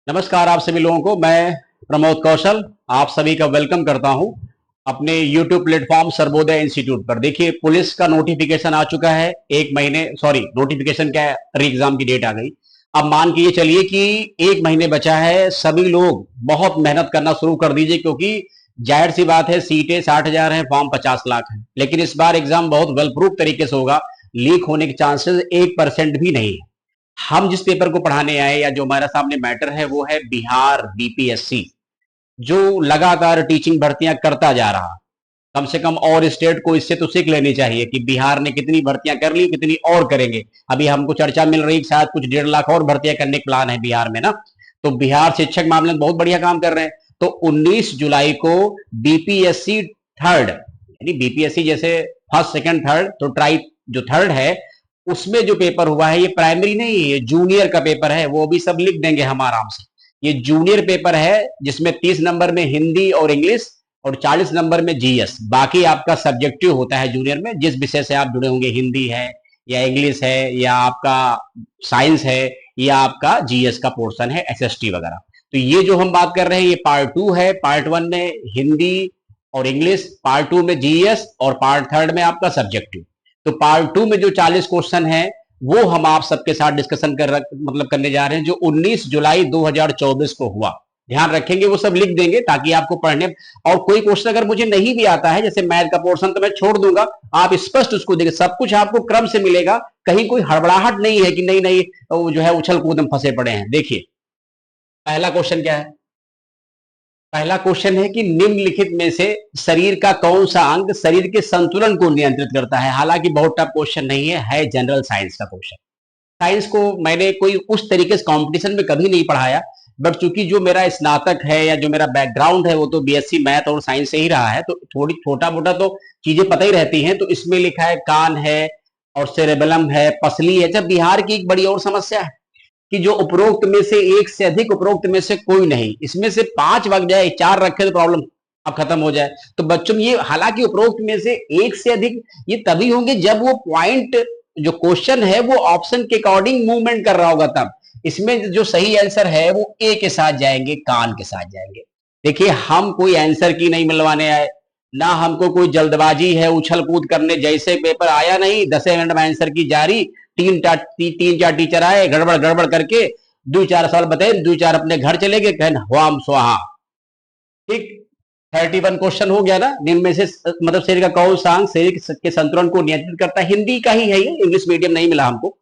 नमस्कार आप सभी लोगों को। मैं प्रमोद कौशल आप सभी का वेलकम करता हूं अपने YouTube प्लेटफॉर्म सर्वोदय इंस्टीट्यूट पर। देखिए, पुलिस का नोटिफिकेशन आ चुका है। एक महीने नोटिफिकेशन क्या, री एग्जाम की डेट आ गई। अब मान के ये चलिए कि एक महीने बचा है। सभी लोग बहुत मेहनत करना शुरू कर दीजिए, क्योंकि जाहिर सी बात है, सीटें 60,000 है, फॉर्म 50 लाख है। लेकिन इस बार एग्जाम बहुत वेल प्रूफ तरीके से होगा। लीक होने के चांसेस 1% भी नहीं है। हम जिस पेपर को पढ़ाने आए या जो हमारा सामने मैटर है वो है बिहार बीपीएससी, जो लगातार टीचिंग भर्तियां करता जा रहा। कम से कम और स्टेट को इससे तो सीख लेनी चाहिए कि बिहार ने कितनी भर्तियां कर ली, कितनी और करेंगे। अभी हमको चर्चा मिल रही है कि शायद कुछ 1.5 लाख और भर्तियां करने का प्लान है बिहार में ना। तो बिहार शिक्षक मामले में बहुत बढ़िया काम कर रहे हैं। तो 19 जुलाई को बीपीएससी थर्ड, यानी बीपीएससी जैसे फर्स्ट सेकंड थर्ड, तो ट्राई जो थर्ड है उसमें जो पेपर हुआ है ये प्राइमरी नहीं है, ये जूनियर का पेपर है। वो भी सब लिख देंगे हम आराम से। ये जूनियर पेपर है जिसमें 30 नंबर में हिंदी और इंग्लिश और 40 नंबर में जीएस। बाकी आपका सब्जेक्टिव होता है जूनियर में, जिस विषय से आप जुड़े होंगे, हिंदी है या इंग्लिश है या आपका साइंस है या आपका जीएस का पोर्शन है, एसएसटी वगैरह। तो ये जो हम बात कर रहे हैं ये पार्ट 2 है। पार्ट 1 में हिंदी और इंग्लिश, पार्ट 2 में जीएस और पार्ट 3 में आपका सब्जेक्टिव। तो पार्ट 2 में जो 40 क्वेश्चन है वो हम आप सबके साथ डिस्कशन करने जा रहे हैं, जो 19 जुलाई 2024 को हुआ। ध्यान रखेंगे, वो सब लिख देंगे ताकि आपको पढ़ने। और कोई क्वेश्चन अगर मुझे नहीं भी आता है, जैसे मैथ का पोर्शन, तो मैं छोड़ दूंगा, आप स्पष्ट उसको देखें। सब कुछ आपको क्रम से मिलेगा, कहीं कोई हड़बड़ाहट नहीं है कि नहीं नहीं वो जो है उछल कूद में फंसे पड़े हैं। देखिए, पहला क्वेश्चन क्या है। पहला क्वेश्चन है कि निम्नलिखित में से शरीर का कौन सा अंग शरीर के संतुलन को नियंत्रित करता है। हालांकि बहुत टफ क्वेश्चन नहीं है जनरल साइंस का क्वेश्चन। साइंस को मैंने कोई उस तरीके से कंपटीशन में कभी नहीं पढ़ाया, बट चूंकि जो मेरा स्नातक है या जो मेरा बैकग्राउंड है वो तो बीएससी मैथ और साइंस से ही रहा है, तो थोड़ी छोटा मोटा तो चीजें पता ही रहती हैं। तो इसमें लिखा है कान है और सेरेबेलम है, पसली है। जब बिहार की एक बड़ी और समस्या है कि जो उपरोक्त में से एक से अधिक, उपरोक्त में से कोई नहीं, इसमें से 5 वग जाए, 4 रखे तो प्रॉब्लम अब खत्म हो जाए। तो बच्चों में ये, हालांकि उपरोक्त में से एक से अधिक ये तभी होंगे जब वो पॉइंट, जो क्वेश्चन है वो ऑप्शन के अकॉर्डिंग मूवमेंट कर रहा होगा, तब इसमें जो सही आंसर है वो ए के साथ जाएंगे, कान के साथ जाएंगे। देखिए, हम कोई आंसर की नहीं मिलवाने आए, ना हमको कोई जल्दबाजी है उछल कूद करने। जैसे पेपर आया नहीं, 10 मिनट में आंसर की जारी। तीन चार टीचर आए, गड़बड़ गड़बड़ करके 2-4 सवाल बताए, 2-4 अपने घर चले गए, कहन हुआम स्वाहा। ठीक, 31 क्वेश्चन हो गया ना। निम्न में से मतलब शरीर का कौन सा अंग शरीर के संतुलन को नियंत्रित करता है। हिंदी का ही है ये, इंग्लिश मीडियम नहीं मिला हमको।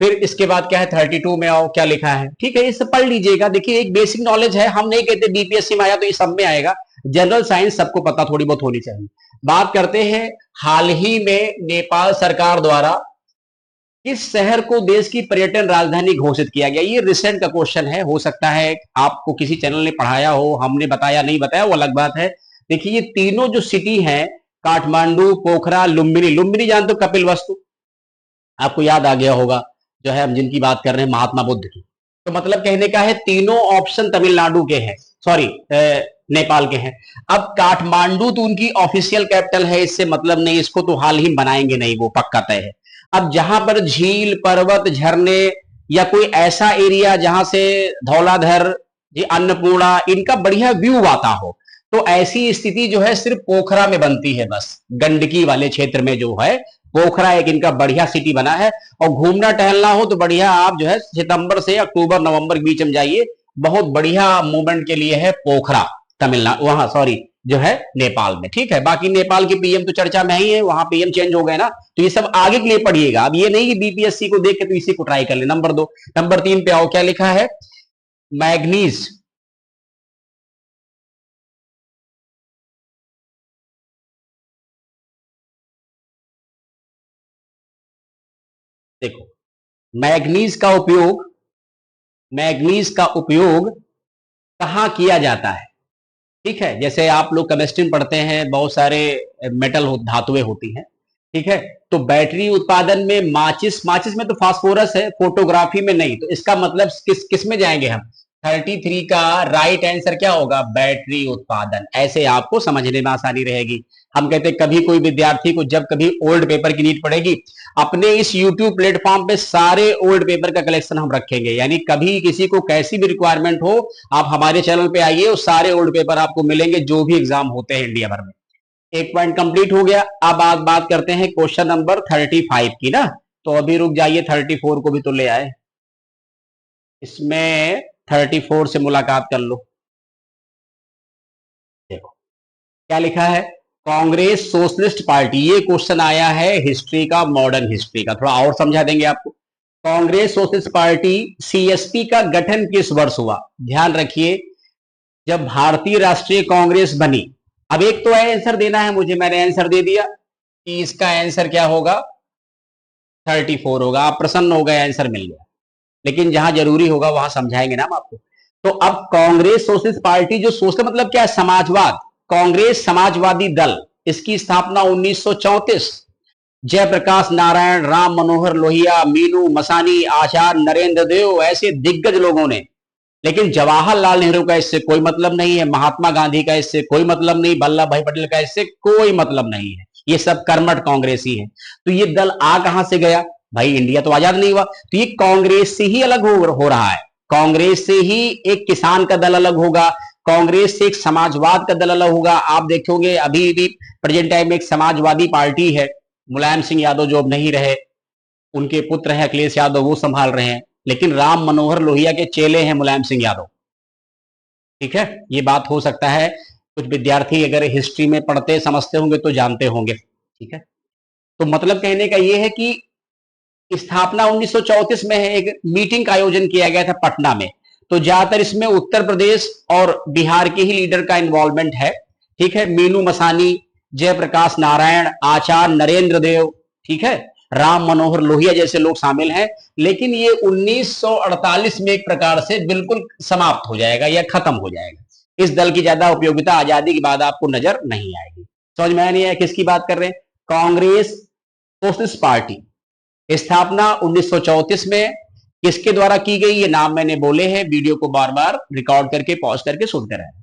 फिर इसके बाद क्या है, 32 में आओ, क्या लिखा है। ठीक है, ये सब पढ़ लीजिएगा। देखिए, एक बेसिक नॉलेज है, हम नहीं कहते बीपीएससी में आया तो ये सब में आएगा। जनरल साइंस सबको पता थोड़ी बहुत होनी चाहिए। बात करते हैं, हाल ही में नेपाल सरकार द्वारा किस शहर को देश की पर्यटन राजधानी घोषित किया गया। ये रिसेंट का क्वेश्चन है, हो सकता है आपको किसी चैनल ने पढ़ाया हो, हमने बताया नहीं बताया वो अलग बात है। देखिए, ये तीनों जो सिटी हैं, काठमांडू, पोखरा, लुम्बिनी। लुम्बिनी जानते हो, कपिल वस्तु, आपको याद आ गया होगा, जो है हम जिनकी बात कर रहे हैं, महात्मा बुद्ध की। तो मतलब कहने का है, तीनों ऑप्शन तमिलनाडु के हैं, सॉरी नेपाल के हैं। अब काठमांडू तो उनकी ऑफिशियल कैपिटल है, इससे मतलब नहीं, इसको तो हाल ही बनाएंगे नहीं, वो पक्का तय है। अब जहां पर झील, पर्वत, झरने या कोई ऐसा एरिया जहां से धौलाधर, ये अन्नपूर्णा, इनका बढ़िया व्यू आता हो, तो ऐसी स्थिति जो है सिर्फ पोखरा में बनती है। बस गंडकी वाले क्षेत्र में जो है पोखरा एक इनका बढ़िया सिटी बना है। और घूमना टहलना हो तो बढ़िया आप जो है सितंबर से अक्टूबर नवंबर के बीच में जाइए, बहुत बढ़िया मूवमेंट के लिए है पोखरा, तमिलनाडु, वहां सॉरी जो है नेपाल में। ठीक है, बाकी नेपाल के पीएम तो चर्चा में ही है, वहां पीएम चेंज हो गए ना, तो ये सब आगे के लिए पढ़िएगा। अब ये नहीं कि बीपीएससी को देख के तो इसी को ट्राई कर ले। नंबर 2, नंबर 3 पे आओ, क्या लिखा है, मैग्नीज। देखो, मैग्नीज का उपयोग, मैग्नीज का उपयोग कहां किया जाता है। ठीक है, जैसे आप लोग केमिस्ट्री में पढ़ते हैं, बहुत सारे मेटल धातुएं होती हैं। ठीक है, तो बैटरी उत्पादन में माचिस, माचिस में तो फास्फोरस है, फोटोग्राफी में नहीं। तो इसका मतलब किस किस में जाएंगे हम, 33 का राइट आंसर क्या होगा? बैटरी उत्पादन। ऐसे आपको समझने में आसानी रहेगी। हम कहते हैं कभी कोई विद्यार्थी को जब कभी ओल्ड पेपर की नीड पड़ेगी, अपने इस यूट्यूब प्लेटफॉर्म पे सारे ओल्ड पेपर का कलेक्शन हम रखेंगे, यानी कभी किसी को कैसी भी रिक्वायरमेंट हो आप हमारे चैनल पे आइए और सारे ओल्ड पेपर आपको मिलेंगे जो भी एग्जाम होते हैं इंडिया भर में। एक पॉइंट कंप्लीट हो गया। अब आप बात करते हैं क्वेश्चन नंबर 35 की ना, तो अभी रुक जाइए, 34 को भी तो ले आए, इसमें 34 से मुलाकात कर लो। देखो क्या लिखा है, कांग्रेस सोशलिस्ट पार्टी, ये क्वेश्चन आया है हिस्ट्री का, मॉडर्न हिस्ट्री का, थोड़ा और समझा देंगे आपको। कांग्रेस सोशलिस्ट पार्टी सीएसपी का गठन किस वर्ष हुआ? ध्यान रखिए, जब भारतीय राष्ट्रीय कांग्रेस बनी। अब एक तो आंसर देना है मुझे, मैंने आंसर दे दिया कि इसका आंसर क्या होगा? 34 होगा। आप प्रसन्न हो गए, आंसर मिल गया, लेकिन जहां जरूरी होगा वहां समझाएंगे ना हम आपको। तो अब कांग्रेस सोशलिस्ट पार्टी, जो सोशल मतलब क्या है? समाजवाद। कांग्रेस समाजवादी दल, इसकी स्थापना 1934, जयप्रकाश नारायण, राम मनोहर लोहिया, मीनू मसानी, आचार्य नरेंद्र देव, ऐसे दिग्गज लोगों ने। लेकिन जवाहरलाल नेहरू का इससे कोई मतलब नहीं है, महात्मा गांधी का इससे कोई मतलब नहीं, वल्लभ भाई पटेल का इससे कोई मतलब नहीं है, ये सब कर्मठ कांग्रेसी है। तो ये दल आ कहां से गया? भाई इंडिया तो आजाद नहीं हुआ, तो ये कांग्रेस से ही अलग हो रहा है। कांग्रेस से ही एक किसान का दल अलग होगा, कांग्रेस से एक समाजवाद का दल अलग होगा। आप देखोगे अभी भी प्रेजेंट टाइम में एक समाजवादी पार्टी है, मुलायम सिंह यादव जो अब नहीं रहे, उनके पुत्र हैं अखिलेश यादव, वो संभाल रहे हैं, लेकिन राम मनोहर लोहिया के चेले हैं मुलायम सिंह यादव। ठीक है, ये बात हो सकता है कुछ विद्यार्थी अगर हिस्ट्री में पढ़ते समझते होंगे तो जानते होंगे। ठीक है, तो मतलब कहने का ये है कि स्थापना 1934 में है, एक मीटिंग का आयोजन किया गया था पटना में, तो ज्यादातर इसमें उत्तर प्रदेश और बिहार के ही लीडर का इन्वॉल्वमेंट है। ठीक है, मीनू मसानी, जयप्रकाश नारायण, आचार्य नरेंद्र देव, ठीक है, राम मनोहर लोहिया जैसे लोग शामिल हैं। लेकिन ये 1948 में एक प्रकार से बिल्कुल समाप्त हो जाएगा या खत्म हो जाएगा। इस दल की ज्यादा उपयोगिता आजादी के बाद आपको नजर नहीं आएगी। समझ में नहीं आया किसकी बात कर रहे हैं? कांग्रेस सोशलिस्ट पार्टी, स्थापना 1934 में, किसके द्वारा की गई? ये नाम मैंने बोले हैं, वीडियो को बार बार रिकॉर्ड करके पॉज करके सुनते रहे।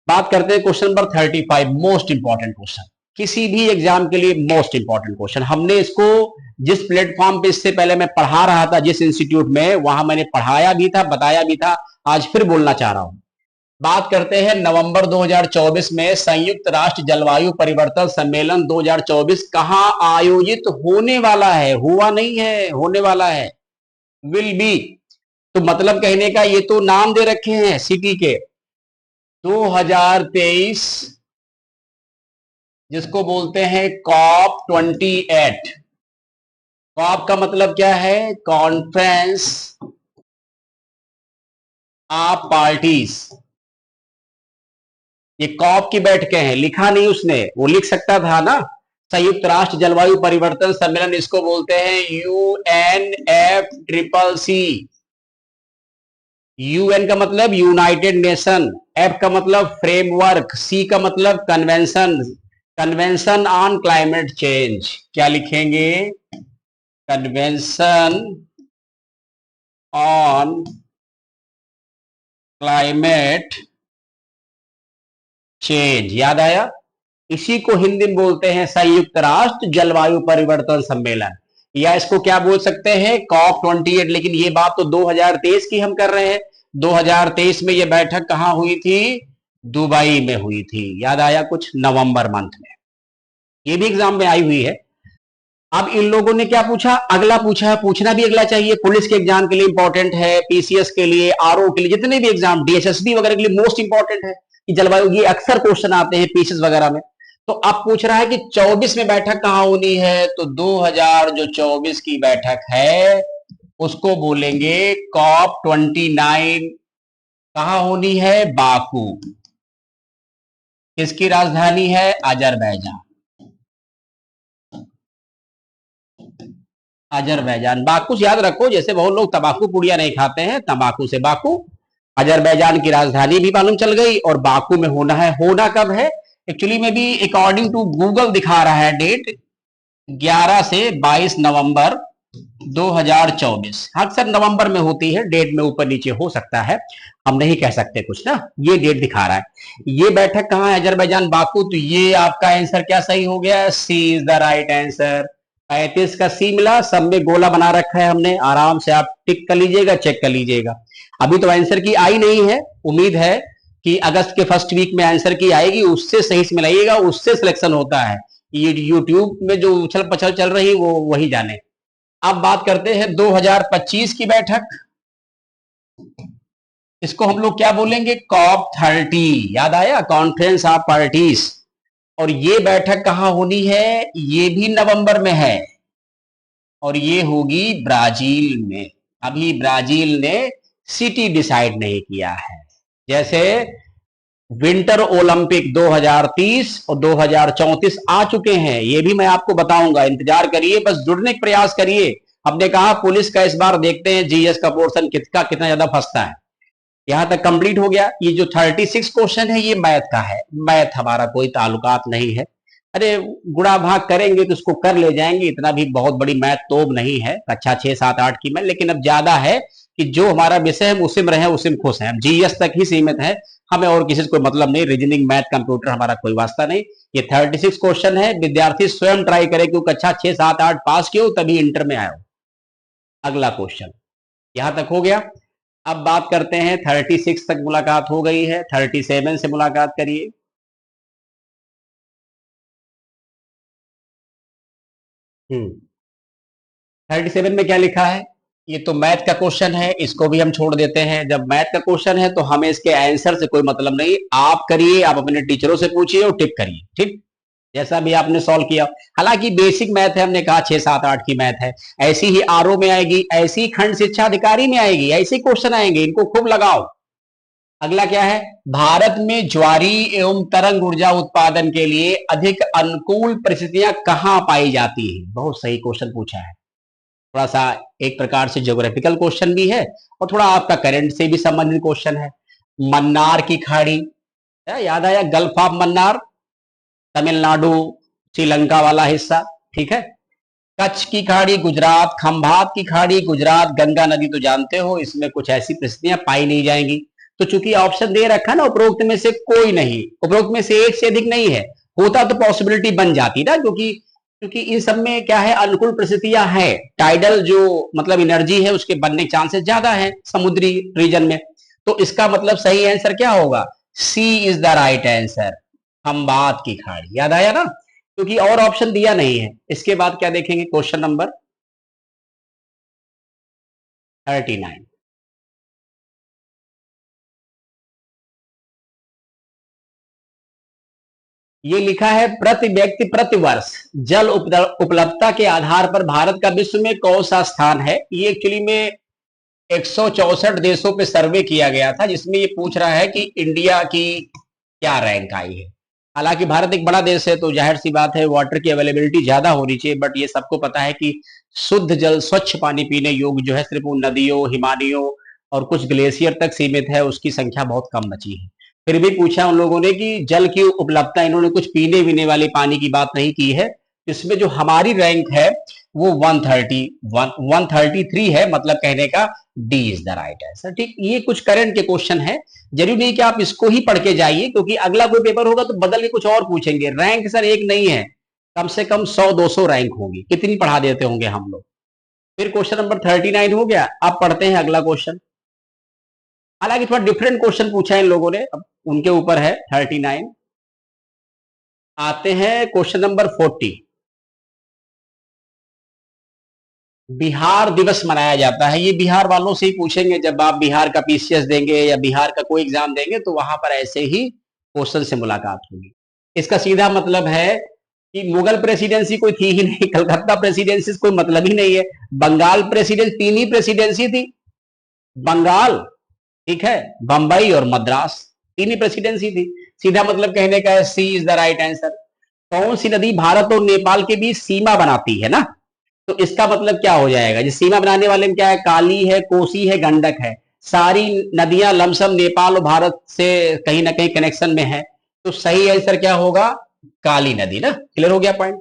बात करते हैं question number 35, most important question, किसी भी एग्जाम के लिए मोस्ट इंपॉर्टेंट क्वेश्चन। हमने इसको जिस प्लेटफॉर्म पे इससे पहले मैं पढ़ा रहा था, जिस इंस्टीट्यूट में, वहां मैंने पढ़ाया भी था, बताया भी था, आज फिर बोलना चाह रहा हूं। बात करते हैं नवंबर 2024 में संयुक्त राष्ट्र जलवायु परिवर्तन सम्मेलन 2024 कहां आयोजित होने वाला है? हुआ नहीं है, होने वाला है, विल बी। तो मतलब कहने का ये तो नाम दे रखे हैं सिटी के, 2023, जिसको बोलते हैं कॉप 28। कॉप का मतलब क्या है? Conference of parties. ये कॉप की बैठकें हैं, लिखा नहीं उसने, वो लिख सकता था ना, संयुक्त राष्ट्र जलवायु परिवर्तन सम्मेलन, इसको बोलते हैं UNFCCC। UN का मतलब यूनाइटेड नेशन, F का मतलब फ्रेमवर्क, C का मतलब convention, convention on climate change. क्या लिखेंगे? कन्वेंशन ऑन क्लाइमेट चेंज, याद आया? इसी को हिंदी में बोलते हैं संयुक्त राष्ट्र जलवायु परिवर्तन सम्मेलन, या इसको क्या बोल सकते हैं? कॉप 28। लेकिन ये बात तो 2023 की हम कर रहे हैं। 2023 में ये बैठक कहां हुई थी? दुबई में हुई थी, याद आया कुछ? नवंबर मंथ में। ये भी एग्जाम में आई हुई है। अब इन लोगों ने क्या पूछा? अगला पूछा है, पूछना भी अगला चाहिए, पुलिस के एग्जाम के लिए इंपॉर्टेंट है, पीसीएस के लिए, आरओ के लिए, जितने भी एग्जाम, डीएसएसबी वगैरह के लिए मोस्ट इंपॉर्टेंट है कि जलवायु, ये अक्सर क्वेश्चन आते हैं पीसीएस वगैरह में। तो अब पूछ रहा है कि 24 में बैठक कहां होनी है? तो 2024 की बैठक है, उसको बोलेंगे कॉप 29। कहां होनी है? बाकू। किसकी राजधानी है? अजरबैजान। अजरबैजान, बाकू याद रखो, जैसे बहुत लोग तंबाकू पुड़िया नहीं खाते हैं, तंबाकू से बाकू। अजरबैजान की राजधानी भी मालूम चल गई, और बाकू में होना है। होना कब है? एक्चुअली में भी अकॉर्डिंग टू गूगल दिखा रहा है डेट 11 से 22 नवंबर 2024 अक्सर नवंबर में होती है, डेट में ऊपर नीचे हो सकता है, हम नहीं कह सकते कुछ ना। ये डेट दिखा रहा है। ये बैठक कहाँ है? Azerbaijan Baku. तो ये आपका आंसर क्या सही हो गया? सी इज द राइट आंसर। 35 का सी मिला, सब में गोला बना रखा है हमने, आराम से आप टिक कर लीजिएगा, चेक कर लीजिएगा। अभी तो आंसर की आई नहीं है, उम्मीद है कि अगस्त के फर्स्ट वीक में आंसर की आएगी, उससे सही से मिलाइएगा, उससे सिलेक्शन होता है। ये यूट्यूब में जो उछल पछल चल रही वो वही जाने। अब बात करते हैं 2025 की बैठक। इसको हम लोग क्या बोलेंगे? कॉप 30। याद आया? Conference of parties. और ये बैठक कहां होनी है? ये भी नवंबर में है और ये होगी ब्राजील में। अभी ब्राजील ने सिटी डिसाइड नहीं किया है। जैसे विंटर ओलंपिक 2030 और 2034 आ चुके हैं, ये भी मैं आपको बताऊंगा, इंतजार करिए, बस जुड़ने का प्रयास करिए। हमने कहा पुलिस का इस बार देखते हैं जीएस का पोर्शन कितना ज्यादा फंसता है। यहां तक कंप्लीट हो गया। ये जो 36 क्वेश्चन है ये मैथ का है, मैथ हमारा कोई ताल्लुकात नहीं है। अरे गुणा भाग करेंगे तो उसको कर ले जाएंगे, इतना भी बहुत बड़ी मैथ तो नहीं है। कक्षा 6 7 8 की मैं, लेकिन अब ज्यादा है कि जो हमारा विषय हम उसी में रहे, उसी में खुश हैं। हम जीएस तक ही सीमित है, हमें और किसी से कोई मतलब नहीं। रीजनिंग मैथ कंप्यूटर हमारा कोई वास्ता नहीं। ये 36 क्वेश्चन है, विद्यार्थी स्वयं ट्राई करे, क्योंकि कक्षा 6 7 8 पास किए हो तभी इंटर में आए हो। अगला क्वेश्चन यहां तक हो गया। अब बात करते हैं 36 तक मुलाकात हो गई है, 37 से मुलाकात करिए। हम्म 37 में क्या लिखा है? ये तो मैथ का क्वेश्चन है, इसको भी हम छोड़ देते हैं। जब मैथ का क्वेश्चन है तो हमें इसके आंसर से कोई मतलब नहीं। आप करिए, आप अपने टीचरों से पूछिए और टिक करिए, ठीक? जैसा भी आपने सॉल्व किया। हालांकि बेसिक मैथ है, हमने कहा 6 7 8 की मैथ है। ऐसी ही आरओ में आएगी, ऐसी खंड शिक्षा अधिकारी में आएगी, ऐसे क्वेश्चन आएंगे, इनको खूब लगाओ। अगला क्या है? भारत में ज्वारी एवं तरंग ऊर्जा उत्पादन के लिए अधिक अनुकूल परिस्थितियां कहां पाई जाती हैं? बहुत सही क्वेश्चन पूछा है। थोड़ा सा एक प्रकार से ज्योग्राफिकल क्वेश्चन भी है और थोड़ा आपका करंट से भी संबंधित क्वेश्चन है। मन्नार की खाड़ी, याद आया? गल्फ ऑफ मन्नार, तमिलनाडु श्रीलंका वाला हिस्सा, ठीक है। कच्छ की खाड़ी गुजरात, खंभात की खाड़ी गुजरात, गंगा नदी तो जानते हो, इसमें कुछ ऐसी परिस्थितियां पाई नहीं जाएंगी। तो चूंकि ऑप्शन दे रखा ना, उपरोक्त में से कोई नहीं, उपरोक्त में से एक से अधिक नहीं है। होता तो पॉसिबिलिटी बन जाती ना, क्योंकि क्योंकि इन सब में क्या है, अनुकूल परिस्थितियां है। टाइडल जो मतलब एनर्जी है उसके बनने के चांसेस ज्यादा है समुद्री रीजन में। तो इसका मतलब सही आंसर क्या होगा? C is the right answer, Khambhat की खाड़ी। याद आया ना? क्योंकि और ऑप्शन दिया नहीं है। इसके बाद क्या देखेंगे? Question number 39। ये लिखा है प्रति व्यक्ति प्रति वर्ष जल उपलब्धता के आधार पर भारत का विश्व में कौन सा स्थान है? ये एक्चुअली में 164 देशों पे सर्वे किया गया था, जिसमें ये पूछ रहा है कि इंडिया की क्या रैंक आई है। हालांकि भारत एक बड़ा देश है तो जाहिर सी बात है वाटर की अवेलेबिलिटी ज्यादा होनी चाहिए, बट ये सबको पता है कि शुद्ध जल, स्वच्छ पानी पीने योग्य जो है सिर्फ उन नदियों, हिमालयों और कुछ ग्लेशियर तक सीमित है, उसकी संख्या बहुत कम बची है। फिर भी पूछा उन लोगों ने कि जल की उपलब्धता, इन्होंने कुछ पीने पीने वाले पानी की बात नहीं की है। इसमें जो हमारी रैंक है वो 133 है, मतलब कहने का D is the right answer, ठीक। ये कुछ करंट के क्वेश्चन है, जरूरी नहीं कि आप इसको ही पढ़ के जाइए, क्योंकि अगला कोई पेपर होगा तो बदल के कुछ और पूछेंगे। रैंक सर एक नहीं है, कम से कम 100 200 रैंक होगी, कितनी पढ़ा देते होंगे हम लोग। फिर क्वेश्चन नंबर 39 हो गया। आप पढ़ते हैं अगला क्वेश्चन। हालांकि थोड़ा डिफरेंट क्वेश्चन पूछा है इन लोगों ने, अब उनके ऊपर है। 39 आते हैं क्वेश्चन नंबर 40। बिहार दिवस मनाया जाता है, ये बिहार वालों से ही पूछेंगे, जब आप बिहार का पीसीएस देंगे या बिहार का कोई एग्जाम देंगे तो वहां पर ऐसे ही क्वेश्चन से मुलाकात होगी। इसका सीधा मतलब है कि मुगल प्रेसिडेंसी कोई थी ही नहीं, कलकत्ता प्रेसिडेंसी कोई मतलब ही नहीं है। बंगाल प्रेसिडेंसी, तीन ही प्रेसिडेंसी थी, बंगाल, ठीक है, बंबई और मद्रास, तीन ही प्रेसिडेंसी थी। सीधा मतलब कहने का है सी इज द राइट आंसर। कौन सी नदी भारत और नेपाल के बीच सीमा बनाती है ना? तो इसका मतलब क्या हो जाएगा? जिस सीमा बनाने वाले में क्या है, काली है, कोसी है, गंडक है। सारी नदियां लमसम नेपाल और भारत से कहीं ना कहीं कनेक्शन में है। तो सही आंसर क्या होगा? काली नदी ना। क्लियर हो गया पॉइंट?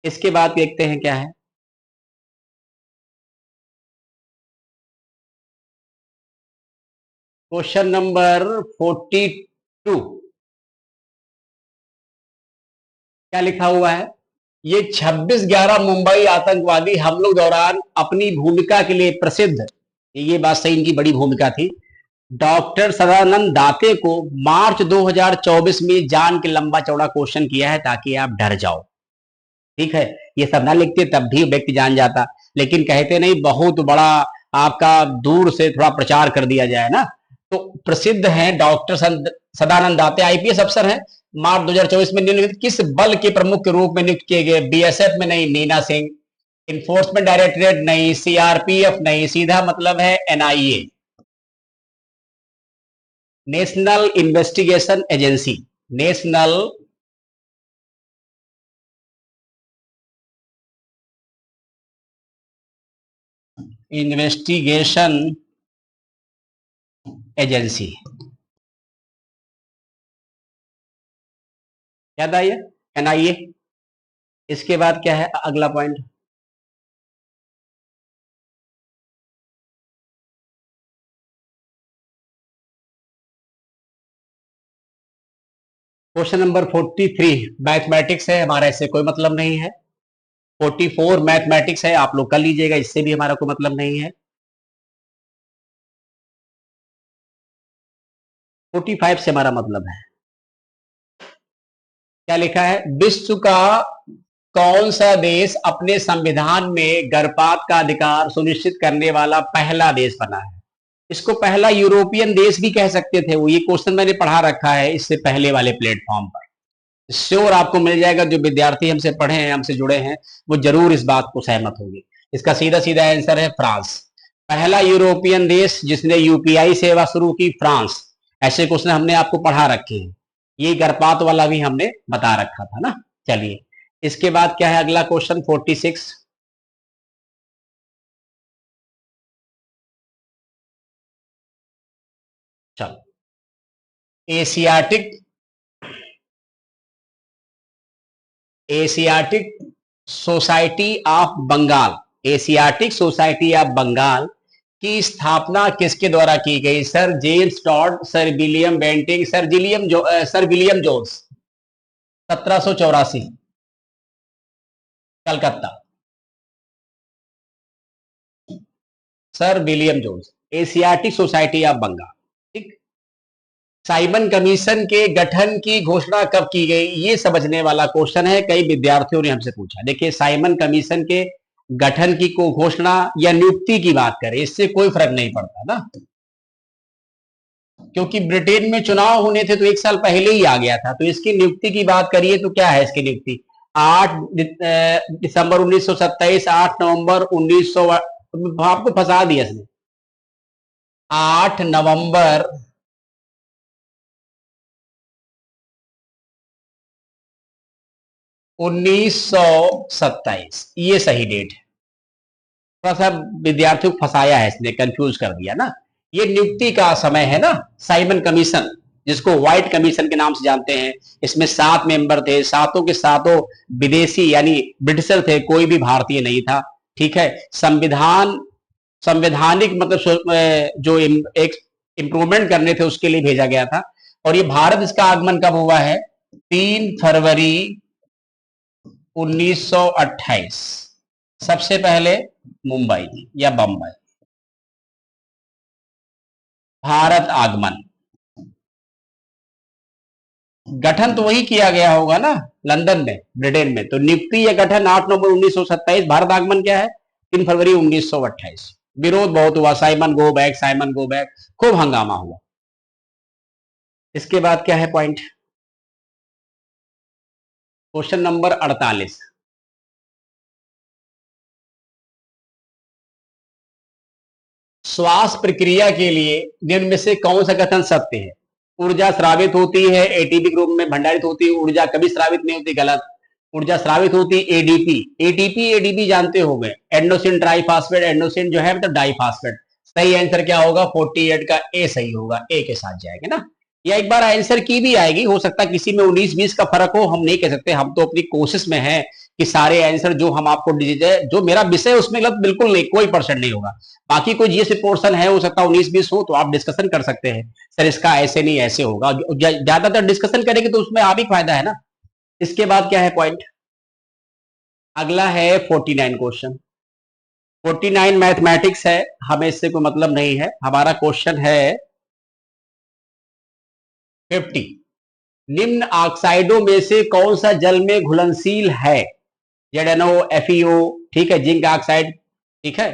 इसके बाद देखते हैं क्या है। क्वेश्चन नंबर 42 क्या लिखा हुआ है? ये 26/11 मुंबई आतंकवादी हमलों दौरान अपनी भूमिका के लिए प्रसिद्ध, ये बात सही, इनकी बड़ी भूमिका थी, डॉक्टर सदानंद दाते को मार्च 2024 में जान के लंबा चौड़ा क्वेश्चन किया है ताकि आप डर जाओ। ठीक है, ये सब ना लिखते तब भी व्यक्ति जान जाता, लेकिन कहते नहीं बहुत बड़ा आपका दूर से थोड़ा प्रचार कर दिया जाए ना। तो प्रसिद्ध हैं डॉक्टर सदानंद दाते, आईपीएस अफसर हैं, मार्च 2024 में निम्नलिखित किस बल के प्रमुख के रूप में नियुक्त किए गए? बीएसएफ में नहीं, नीना सिंह, इन्फोर्समेंट डायरेक्टरेट नहीं, सीआरपीएफ नहीं, सीधा मतलब है NIA, national investigation agency, national investigation agency, याद आइए, एनआईए। इसके बाद क्या है अगला पॉइंट? क्वेश्चन नंबर 43 मैथमेटिक्स है, हमारा इससे कोई मतलब नहीं है। 44 मैथमेटिक्स है, आप लोग कर लीजिएगा, इससे भी हमारा कोई मतलब नहीं है। 45 से हमारा मतलब है, क्या लिखा है? विश्व का कौन सा देश अपने संविधान में गर्भपात का अधिकार सुनिश्चित करने वाला पहला देश बना है? इसको पहला यूरोपियन देश भी कह सकते थे, वो ये क्वेश्चन मैंने पढ़ा रखा है इससे पहले वाले प्लेटफॉर्म पर, श्योर आपको मिल जाएगा। जो विद्यार्थी हमसे पढ़े हैं, हमसे जुड़े हैं, वो जरूर इस बात को सहमत होंगे। इसका सीधा सीधा आंसर है फ्रांस, पहला यूरोपियन देश जिसने यूपीआई सेवा शुरू की, फ्रांस। ऐसे क्वेश्चन हमने आपको पढ़ा रखे हैं, ये गर्भपात वाला भी हमने बता रखा था ना। चलिए, इसके बाद क्या है अगला क्वेश्चन 46? चलो, Asiatic Asiatic society of Bengal, Asiatic society of Bengal की स्थापना किसके द्वारा की गई? Sir James Tod, sir William Bentinck, sir William Jones. 1784, Calcutta, sir William Jones, Asiatic society of Bengal. ठीक। साइमन कमीशन के गठन की घोषणा कब की गई? ये समझने वाला क्वेश्चन है, कई विद्यार्थियों ने हमसे पूछा। देखिए, साइमन कमीशन के गठन की को घोषणा या नियुक्ति की बात करें, इससे कोई फर्क नहीं पड़ता ना, क्योंकि ब्रिटेन में चुनाव होने थे तो 1 साल पहले ही आ गया था। तो इसकी नियुक्ति की बात करिए तो क्या है इसकी नियुक्ति? 8 दिसंबर 1927, 8 नवंबर 1900, आपको फंसा दिया इसने, 8 नवंबर 1927, ये सही डेट है। थोड़ा सा विद्यार्थियों को फंसाया है इसने, कंफ्यूज कर दिया ना। ये नियुक्ति का समय है ना, साइमन कमीशन, जिसको व्हाइट कमीशन के नाम से जानते हैं। इसमें 7 मेंबर थे, सातों के सातों विदेशी यानी ब्रिटिशर थे, कोई भी भारतीय नहीं था। ठीक है, संवैधानिक मतलब जो एक इम्प्रूवमेंट करने थे उसके लिए भेजा गया था। और ये भारत, इसका आगमन कब हुआ है? 3 फरवरी 1928, सबसे पहले मुंबई या बंबई। भारत आगमन, गठन तो वही किया गया होगा ना, लंदन में, ब्रिटेन में। तो नियुक्ति या गठन 8 नवंबर 1927, भारत आगमन क्या है? 3 फरवरी 1928। विरोध बहुत हुआ, Simon go back, Simon go back, खूब हंगामा हुआ। इसके बाद क्या है पॉइंट? क्वेश्चन नंबर 48, श्वास प्रक्रिया के लिए निम्न में से कौन सा कथन सत्य है? ऊर्जा स्रावित होती है, एटीपी के रूप में भंडारित होती है, ऊर्जा कभी स्रावित नहीं होती, गलत। ऊर्जा स्रावित होती एडीपी, एडीपी जानते हो गए, एंडोसिन ट्राइफॉस्फेट, एंडोसिन जो है मतलब डाइफॉस्फेट। सही आंसर क्या होगा? 48 का ए सही होगा, ए के साथ जाएगा ना। या एक बार आंसर की भी आएगी, हो सकता है किसी में 19-20 का फर्क हो, हम नहीं कह सकते, हम तो अपनी कोशिश में हैं कि सारे आंसर जो हम आपको जो मेरा विषय उसमें गलत बिल्कुल नहीं, कोई परसेंट नहीं होगा। बाकी कोई जीएस पोर्सन है, हो सकता है 19-20 हो, तो आप डिस्कशन कर सकते हैं सर इसका ऐसे नहीं ऐसे होगा, ज्यादातर डिस्कशन करेंगे तो उसमें आप ही फायदा है ना। इसके बाद क्या है पॉइंट, अगला है 49 क्वेश्चन। 49 मैथमेटिक्स है, हमें इससे कोई मतलब नहीं है। हमारा क्वेश्चन है 50, निम्न ऑक्साइडों में से कौन सा जल में घुलनशील है? जेडएनओ, एफईओ, ठीक है, जिंक ऑक्साइड, ठीक है,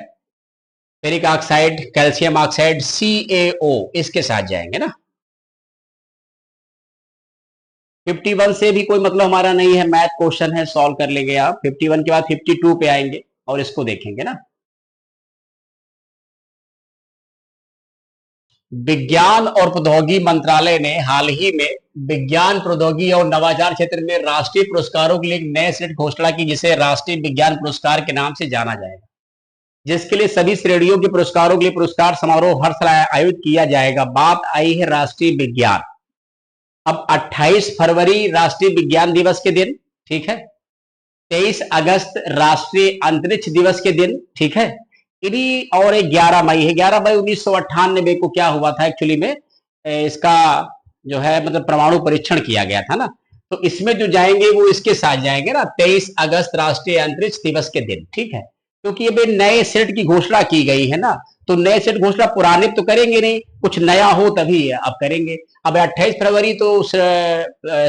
ferric oxide, calcium oxide, CAO, इसके साथ जाएंगे ना। 51 से भी कोई मतलब हमारा नहीं है, मैथ क्वेश्चन है, सॉल्व कर लेंगे आप। 51 के बाद 52 पे आएंगे और इसको देखेंगे ना। विज्ञान और प्रौद्योगिकी मंत्रालय ने हाल ही में विज्ञान, प्रौद्योगिकी और नवाचार क्षेत्र में राष्ट्रीय पुरस्कारों के लिए एक नए सेट घोषणा की, जिसे राष्ट्रीय विज्ञान पुरस्कार के नाम से जाना जाएगा, जिसके लिए सभी श्रेणियों के पुरस्कारों के लिए पुरस्कार समारोह हर साल आयोजित किया जाएगा। बात आई है राष्ट्रीय विज्ञान। अब 28 फरवरी राष्ट्रीय विज्ञान दिवस के दिन, ठीक है, 23 अगस्त राष्ट्रीय अंतरिक्ष दिवस के दिन, ठीक है, इन्हीं और एक 11 मई है। 11 मई 1998 को क्या हुआ था एक्चुअली में, इसका जो है मतलब परमाणु परीक्षण किया गया था ना। तो इसमें जो जाएंगे वो इसके साथ जाएंगे ना, 23 अगस्त राष्ट्रीय अंतरिक्ष दिवस के दिन, ठीक है, क्योंकि ये नए सेट की घोषणा की गई है ना, तो नए सेट घोषणा पुराने तो करेंगे नहीं, कुछ नया हो तभी अब करेंगे। अब 28 फरवरी तो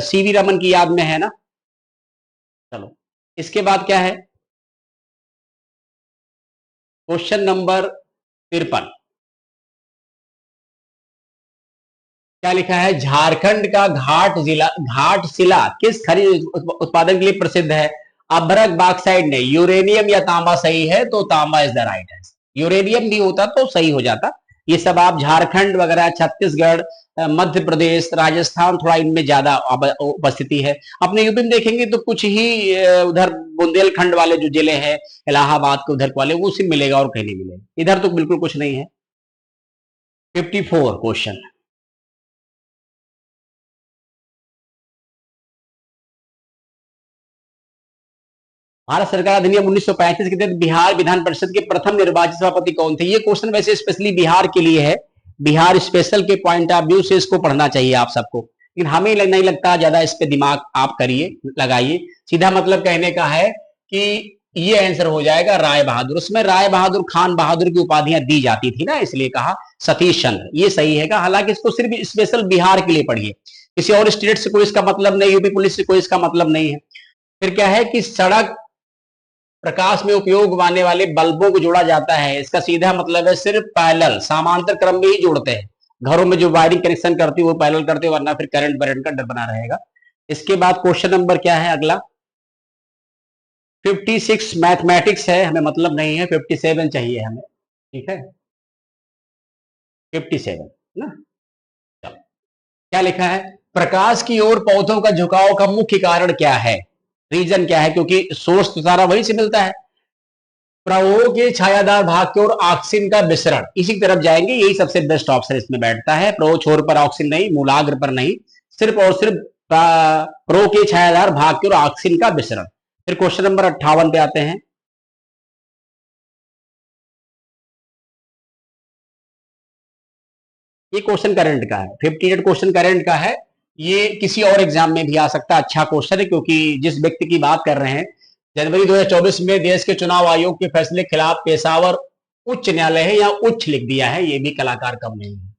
सीवी रमन की याद में है ना। चलो, इसके बाद क्या है, क्वेश्चन नंबर 53। क्या लिखा है, झारखंड का घाटशिला किस खनिज उत्पादन के लिए प्रसिद्ध है? अभ्रक बॉक्साइट ने, यूरेनियम या तांबा सही है, तो तांबा is the right answer. Uranium भी होता तो सही हो जाता। ये सब आप झारखंड वगैरह, छत्तीसगढ़, मध्य प्रदेश, राजस्थान, थोड़ा इनमें ज्यादा उपस्थिति है। अपने यूपी में देखेंगे तो कुछ ही उधर बुंदेलखंड वाले जो जिले हैं, इलाहाबाद के उधर वाले, वो सिर्फ मिलेगा और कहीं नहीं मिलेगा, इधर तो बिल्कुल कुछ नहीं है। 54 क्वेश्चन, भारत सरकार अधिनियम 1935 के तहत बिहार विधान परिषद के प्रथम निर्वाचित सभापति कौन थे? ये क्वेश्चन वैसे स्पेशली बिहार के लिए है, बिहार स्पेशल के पॉइंट ऑफ व्यू से इसको पढ़ना चाहिए आप सबको, लेकिन हमें नहीं लगता ज्यादा इस पे दिमाग आप करिए, लगाइए। सीधा मतलब कहने का है कि ये आंसर हो जाएगा राय बहादुर। उसमें राय बहादुर, खान बहादुर की उपाधियां दी जाती थी ना, इसलिए कहा सतीश चंद्र, ये सही है। हालांकि इसको सिर्फ स्पेशल बिहार के लिए पढ़िए, किसी और स्टेट से कोई इसका मतलब नहीं, यूपी पुलिस से कोई इसका मतलब नहीं है। फिर क्या है कि सड़क प्रकाश में उपयोग आने वाले बल्बों को जोड़ा जाता है, इसका सीधा मतलब है सिर्फ पैरेलल, समांतर क्रम में ही जोड़ते हैं। घरों में जो वायरिंग कनेक्शन करती है वो पैरेलल करते हैं, वरना फिर करंट बरंट का डर बना रहेगा। इसके बाद क्वेश्चन नंबर क्या है अगला, 56 मैथमेटिक्स है, हमें मतलब नहीं है, 57 चाहिए हमें, ठीक है, 57 ना। क्या लिखा है, प्रकाश की ओर पौधों का झुकाव का मुख्य कारण क्या है? रीजन क्या है? क्योंकि सोर्स तो सारा वहीं से मिलता है। प्रवाह के छायादार भाग की ओर ऑक्सीजन का विसरण, इसी की तरफ जाएंगे, यही सबसे बेस्ट ऑप्शन इसमें बैठता है। प्रवाह छोर पर ऑक्सीजन नहीं, मूलाग्र पर नहीं, सिर्फ और सिर्फ प्रवाह के छायादार भाग की ओर ऑक्सीजन का विसरण। फिर क्वेश्चन नंबर 58 पे आते हैं। ये क्वेश्चन करंट का है, 58 क्वेश्चन करंट का है। ये किसी और एग्जाम में भी आ सकता है, अच्छा क्वेश्चन है, क्योंकि जिस व्यक्ति की बात कर रहे हैं, जनवरी 2024 में देश के चुनाव आयोग के फैसले के खिलाफ पेशावर उच्च न्यायालय है, या उच्च लिख दिया है, ये भी कलाकार कम नहीं है।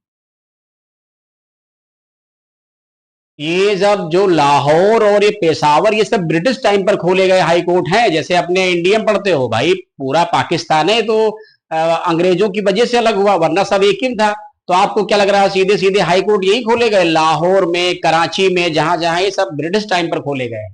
ये जब जो लाहौर और ये पेशावर, ये सब ब्रिटिश टाइम पर खोले गए हाई कोर्ट हैं। जैसे अपने इंडियन पढ़ते हो भाई, पूरा पाकिस्तान है तो अंग्रेजों की वजह से अलग हुआ, वरना सब एक ही था। तो आपको क्या लग रहा है, सीधे सीधे हाई कोर्ट यही खोले गए, लाहौर में, कराची में, जहां जहां, ये सब ब्रिटिश टाइम पर खोले गए।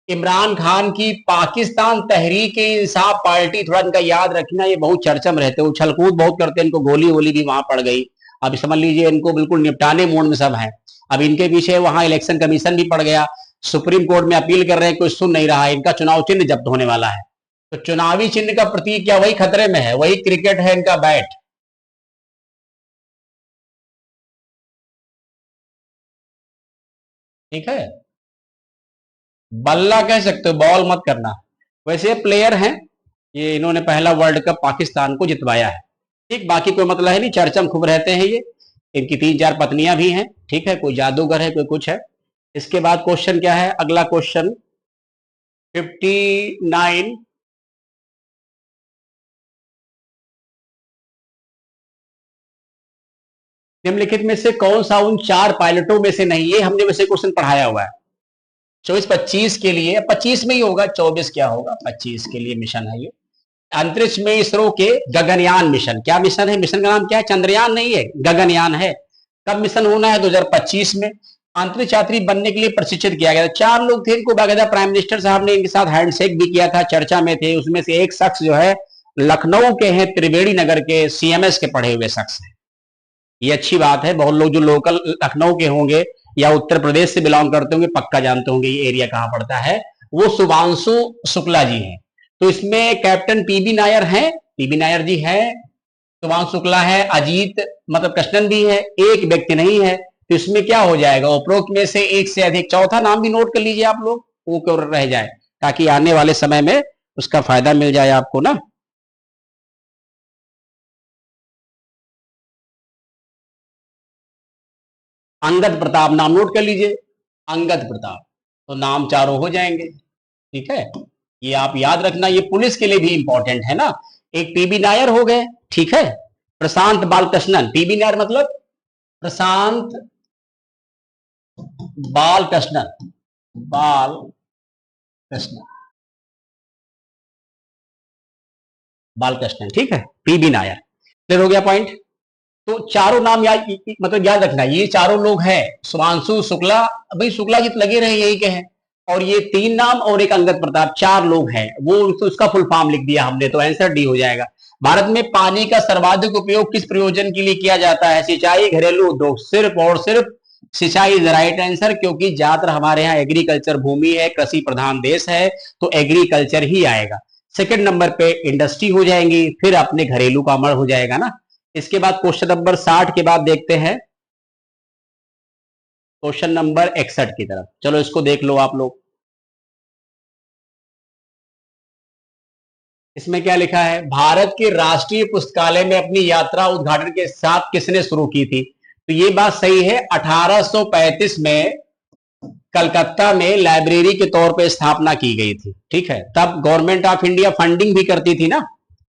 इमरान खान की पाकिस्तान तहरीक इंसाफ पार्टी, थोड़ा इनका याद रखना, ये बहुत चर्चा में रहते, उछल कूद बहुत करते हैं, इनको गोली वोली भी वहां पड़ गई। अब समझ लीजिए इनको बिल्कुल निपटाने मोड में सब है। अब इनके पीछे वहां इलेक्शन कमीशन भी पड़ गया, सुप्रीम कोर्ट में अपील कर रहे हैं, कोई सुन नहीं रहा है, इनका चुनाव चिन्ह जब्त होने वाला है। तो चुनावी चिन्ह का प्रतीक क्या वही खतरे में है, वही क्रिकेट है इनका बैट, ठीक है, बल्ला कह सकते हो, बॉल मत करना। वैसे प्लेयर हैं ये, इन्होंने पहला वर्ल्ड कप पाकिस्तान को जितवाया है। ठीक, बाकी कोई मतलब है नहीं, चर्चा में खूब रहते हैं ये। इनकी 3-4 पत्नियां भी हैं। ठीक है, कोई जादूगर है, कोई कुछ है। इसके बाद क्वेश्चन क्या है, अगला क्वेश्चन 59। निम्नलिखित में से कौन सा उन 4 पायलटों में से नहीं, ये हमने वैसे क्वेश्चन पढ़ाया हुआ है। 24-25 के लिए, 25 में ही होगा, 24 क्या होगा, 25 के लिए मिशन है ये। अंतरिक्ष में इसरो के गगनयान मिशन, क्या मिशन है, मिशन का नाम क्या है, चंद्रयान नहीं है, गगनयान है। कब मिशन होना है, 2025 में। अंतरिक्ष यात्री बनने के लिए प्रशिक्षित किया गया था। 4 लोग थे, इनको बाकायदा प्राइम मिनिस्टर साहब ने इनके साथ हैंडशेक भी किया था, चर्चा में थे। उसमें से एक शख्स जो है लखनऊ के हैं, त्रिवेणी नगर के सीएमएस के पढ़े हुए शख्स हैं। ये अच्छी बात है, बहुत लोग जो लोकल लखनऊ के होंगे या उत्तर प्रदेश से बिलोंग करते होंगे पक्का जानते होंगे ये एरिया कहां पड़ता है। वो शुभांशु शुक्ला जी हैं। तो इसमें कैप्टन पीबी नायर हैं, पीबी नायर जी हैं, शुभांशु शुक्ला है, अजीत मतलब कृष्णन भी है, एक व्यक्ति नहीं है। तो इसमें क्या हो जाएगा, उपरोक्त में से एक से अधिक। चौथा नाम भी नोट कर लीजिए आप लोग, वो क्यों रह जाए, ताकि आने वाले समय में उसका फायदा मिल जाए आपको ना। अंगद प्रताप नाम नोट कर लीजिए, अंगद प्रताप। तो नाम चारों हो जाएंगे। ठीक है, ये आप याद रखना, ये पुलिस के लिए भी इंपॉर्टेंट है ना। एक पीबी नायर हो गए, ठीक है, प्रशांत बालकृष्णन, पीबी नायर मतलब प्रशांत बालकृष्णन, बालकृष्णन, बालकृष्णन, ठीक है, पीबी नायर। क्लियर हो गया पॉइंट। तो चारों नाम याद मतलब याद रखना, ये चारों लोग हैं, शुभांशु शुक्ला, भाई शुक्ला जी तो लगे रहे यही के हैं, और ये 3 नाम और एक अंगद प्रताप, 4 लोग हैं। वो तो उसका फुल फॉर्म लिख दिया हमने, तो आंसर डी हो जाएगा। भारत में पानी का सर्वाधिक उपयोग किस प्रयोजन के लिए किया जाता है, सिंचाई, घरेलू उद्योग, सिर्फ और सिर्फ सिंचाई इज राइट आंसर, क्योंकि ज्यादातर हमारे यहाँ एग्रीकल्चर भूमि है, कृषि प्रधान देश है, तो एग्रीकल्चर ही आएगा। सेकंड नंबर पे इंडस्ट्री हो जाएंगी, फिर अपने घरेलू का अमर हो जाएगा ना। इसके बाद क्वेश्चन नंबर 60 के बाद देखते हैं क्वेश्चन नंबर 61 की तरफ। चलो इसको देख लो आप लोग। इसमें क्या लिखा है, भारत के राष्ट्रीय पुस्तकालय में अपनी यात्रा उद्घाटन के साथ किसने शुरू की थी। तो ये बात सही है, 1835 में कलकत्ता में लाइब्रेरी के तौर पे स्थापना की गई थी। ठीक है, तब गवर्नमेंट ऑफ इंडिया फंडिंग भी करती थी ना,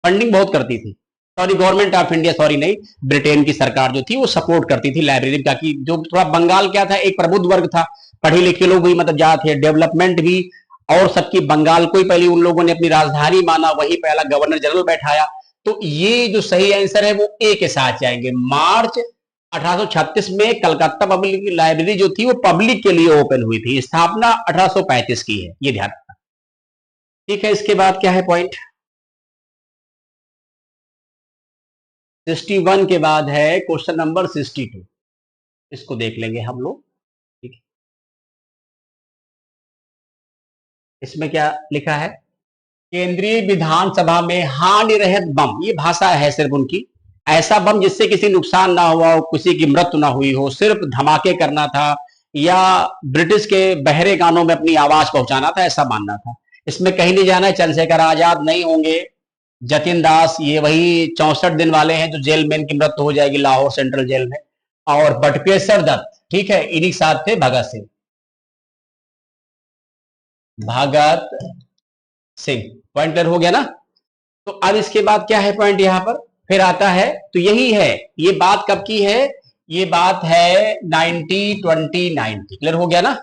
फंडिंग बहुत करती थी। Sorry, government of India, sorry नहीं, ब्रिटेन की सरकार जो थी वो सपोर्ट करती थी लाइब्रेरी का, कि जो थोड़ा बंगाल क्या था, एक प्रबुद्ध वर्ग था, पढ़े लिखे लोग भी मतलब ज्यादा थे, डेवलपमेंट भी, और सबकी बंगाल को ही पहले उन लोगों ने अपनी राजधानी माना, वही पहला गवर्नर जनरल बैठाया। तो ये जो सही आंसर है वो ए के साथ जाएंगे। मार्च 1836 में कलकत्ता पब्लिक लाइब्रेरी जो थी वो पब्लिक के लिए ओपन हुई थी, स्थापना 1835 की है, ये ध्यान रखना। ठीक है, इसके बाद क्या है पॉइंट, 61 के बाद है क्वेश्चन नंबर 62। इसको देख लेंगे हम लोग। ठीक है, इसमें क्या लिखा है, केंद्रीय विधानसभा में हानि रहित बम, ये भाषा है सिर्फ उनकी, ऐसा बम जिससे किसी नुकसान ना हुआ हो, किसी की मृत्यु ना हुई हो, सिर्फ धमाके करना था, या ब्रिटिश के बहरे गानों में अपनी आवाज पहुंचाना था, ऐसा मानना था। इसमें कहीं नहीं जाना है, चंद्रशेखर आजाद नहीं होंगे, जतिन दास, ये वही 64 दिन वाले हैं जो जेल में इनकी मृत्यु हो जाएगी लाहौर सेंट्रल जेल में, और बटुकेश्वर दत्त, ठीक है, इन्हीं साथ थे भगत सिंह, भगत सिंह। पॉइंट क्लियर हो गया ना। तो अब इसके बाद क्या है पॉइंट यहां पर, फिर आता है, तो यही है, ये बात कब की है, ये बात है 1920 क्लियर हो गया ना।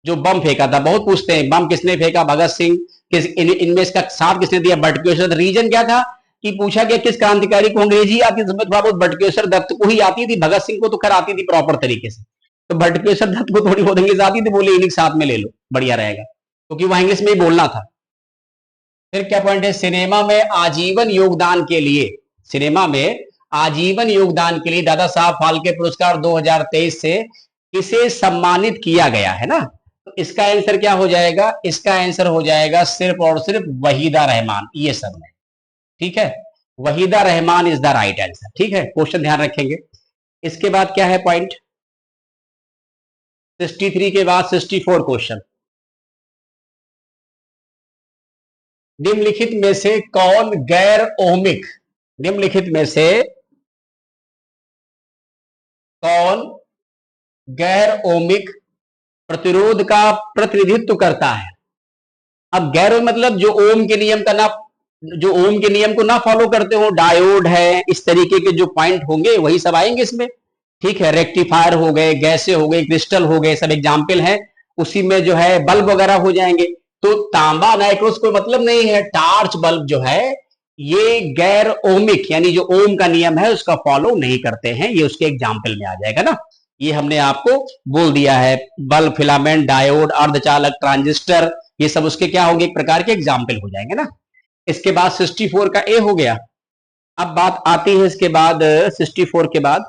जो बम फेंका था, बहुत पूछते हैं बम किसने फेंका, भगत सिंह, किस इनमें इसका साथ किसने दिया, बटुकेश्वर। रीजन क्या था कि पूछा गया किस क्रांतिकारी को अंग्रेजी आती थी, थोड़ा बहुत बटुकेश्वर दत्त को ही आती थी, भगत सिंह को तो खैर आती थी प्रॉपर तरीके से, तो बटुकेश्वर दत्त को थोड़ी बहुत इंग्लिश आती थी, बोले इन्हीं साथ में ले लो बढ़िया रहेगा, क्योंकि वहां इंग्लिश में ही बोलना था। फिर क्या पॉइंट है, सिनेमा में आजीवन योगदान के लिए, सिनेमा में आजीवन योगदान के लिए दादा साहब फाल्के पुरस्कार 2023 से किसे सम्मानित किया गया है ना। तो इसका आंसर क्या हो जाएगा, इसका आंसर हो जाएगा सिर्फ और सिर्फ वहीदा रहमान, ये सब में। ठीक है, Waheeda Rehman is the right answer. ठीक है, क्वेश्चन ध्यान रखेंगे। इसके बाद क्या है पॉइंट, 63 के बाद 64 क्वेश्चन। निम्नलिखित में से कौन गैर ओमिक, निम्नलिखित में से कौन गैर ओमिक प्रतिरोध का प्रतिनिधित्व करता है? अब गैर मतलब जो ओम के नियम का ना, जो ओम के नियम को ना फॉलो करते हो, डायोड है, इस तरीके के जो पॉइंट होंगे वही सब आएंगे इसमें। ठीक है, रेक्टिफायर हो गए, गैसे हो गए, क्रिस्टल हो गए, सब एग्जाम्पल है। उसी में जो है बल्ब वगैरह हो जाएंगे। तो तांबा नाइट्रोस कोई मतलब नहीं है। टार्च बल्ब जो है ये गैर ओमिक यानी जो ओम का नियम है उसका फॉलो नहीं करते हैं, ये उसके एग्जाम्पल में आ जाएगा ना। ये हमने आपको बोल दिया है। बल्ब, फिलामेंट, डायोड, अर्धचालक, ट्रांजिस्टर, ये सब उसके क्या होंगे, एक प्रकार के एग्जाम्पल हो जाएंगे ना। इसके बाद 64 का ए हो गया। अब बात आती है इसके बाद 64 के बाद,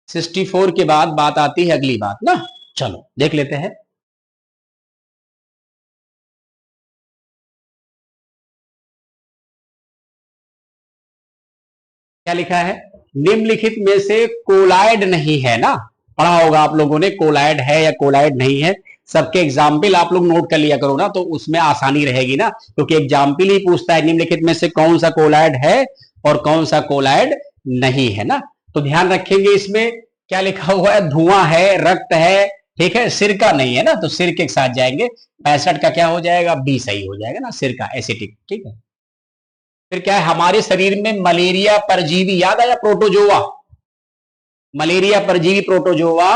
64 के बाद बात आती है अगली बात ना। चलो देख लेते हैं। क्या लिखा है? निम्नलिखित में से कोलाइड नहीं है ना, पढ़ा होगा आप लोगों ने, कोलाइड है या कोलाइड नहीं है। सबके एग्जाम्पल आप लोग नोट कर लिया करो ना, तो उसमें आसानी रहेगी ना, क्योंकि एग्जाम्पल ही पूछता है निम्नलिखित में से कौन सा कोलाइड है और कौन सा कोलाइड नहीं है ना। तो ध्यान रखेंगे इसमें क्या लिखा हुआ है, धुआं है, रक्त है, ठीक है, सिरका नहीं है ना, तो सिर के साथ जाएंगे। 65 का क्या हो जाएगा, बी सही हो जाएगा ना, सिरका, एसिटिक। ठीक है, फिर क्या है, हमारे शरीर में मलेरिया परजीवी, याद आया, प्रोटोजोआ, मलेरिया परजीवी प्रोटोजोआ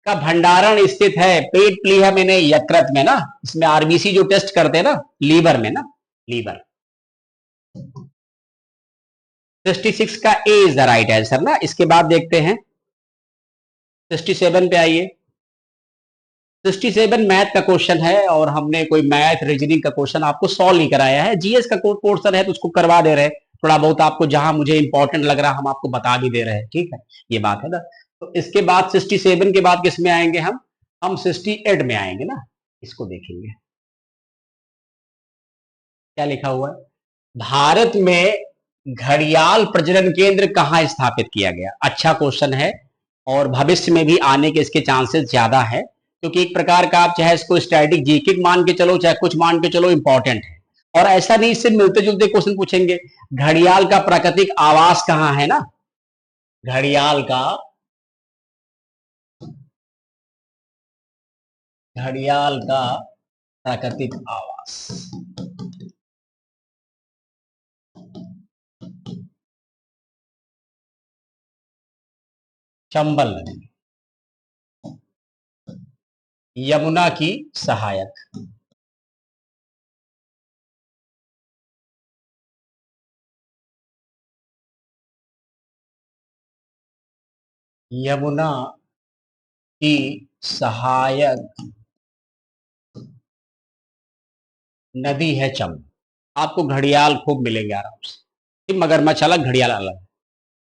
का भंडारण स्थित है पेट प्लीहा में नहीं, यकृत में ना। इसमें आरबीसी जो टेस्ट करते हैं ना, लीवर में ना, लीवर। 66 का ए इज द राइट आंसर ना। इसके बाद देखते हैं 67 पे आइए। 67 मैथ का क्वेश्चन है और हमने कोई मैथ रीजनिंग का क्वेश्चन आपको सॉल्व नहीं कराया है। जीएस का पोर्शन है तो उसको करवा दे रहे हैं, थोड़ा बहुत आपको जहां मुझे इंपॉर्टेंट लग रहा है हम आपको बता भी दे रहे हैं। ठीक है, ये बात है ना। तो इसके बाद 67 के बाद किस में आएंगे हम 68 में आएंगे ना। इसको देखेंगे क्या लिखा हुआ है। भारत में घड़ियाल प्रजनन केंद्र कहाँ स्थापित किया गया? अच्छा क्वेश्चन है और भविष्य में भी आने के इसके चांसेस ज्यादा है, क्योंकि एक प्रकार का आप चाहे इसको स्टैटिक जीके मान के चलो चाहे कुछ मान के चलो, इंपॉर्टेंट है। और ऐसा नहीं, इससे मिलते जुलते क्वेश्चन पूछेंगे। घड़ियाल का प्राकृतिक आवास कहाँ है ना, घड़ियाल का, घड़ियाल का प्राकृतिक आवास चंबल नदी, यमुना की सहायक। यमुना की सहायक नदी है चंबल। आपको घड़ियाल खूब मिलेंगे आराम से, मगरमच्छ अलग, घड़ियाल अलग।